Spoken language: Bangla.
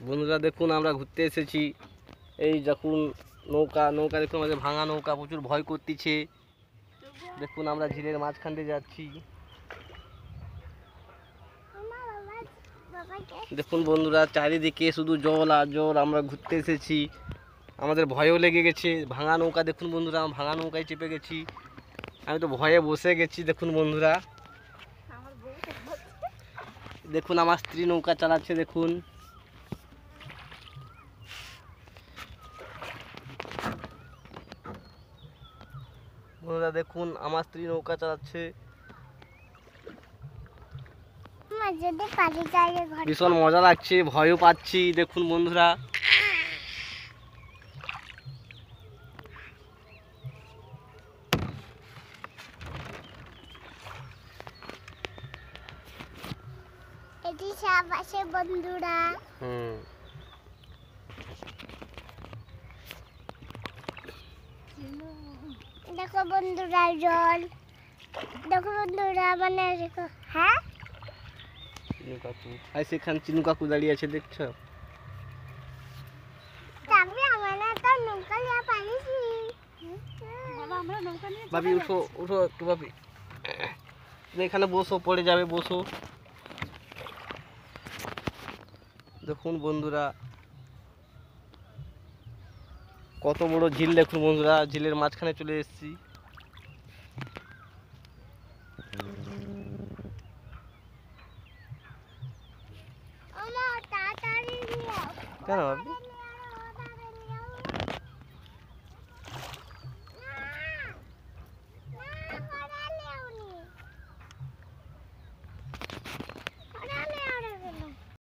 বন্ধুরা দেখুন আমরা ঘুরতে এসেছি। এই দেখুন নৌকা দেখুন, আমাদের ভাঙা নৌকা, প্রচুর ভয় করতেছে। দেখুন আমরা ঝিলের মাঝখান দিয়ে যাচ্ছি। দেখুন বন্ধুরা চারিদিকে শুধু জল আর জল। আমরা ঘুরতে এসেছি, আমাদের ভয়ও লেগে গেছে। ভাঙা নৌকা দেখুন বন্ধুরা, ভাঙা নৌকায় চেপে গেছি। আমি তো ভয়ে বসে গেছি। দেখুন বন্ধুরা, দেখুন আমার স্ত্রী নৌকা চালাচ্ছে। দেখুন বন্ধুরা, দেখুন আমার স্ত্রী নৌকা চালাচ্ছে। ভীষণ মজা লাগছে, ভয়ও পাচ্ছি। দেখুন বন্ধুরা, এটি সাবাসে বন্ধুরা। দেখো বন্ধুরা জল, দেখো বন্ধুরা মানে দেখো। হ্যাঁ চিনু কাকু, আর সেখানে চিনু কাকু দাঁড়িয়ে আছে, দেখছো? তবে আমরা তো নৌকা নিয়ে পালিয়েছি। বাবা আমরা নৌকা নিয়ে ভাবি উঠো উঠো একটু, ভাবি এখানে বসো, পড়ে যাবে, বসো। দেখুন বন্ধুরা কত বড় ঝিল। দেখুন বন্ধুরা, ঝিলের মাঝখানে চলে এসেছি। আমার তাড়াতাড়ি নিও। কেন ভাবি?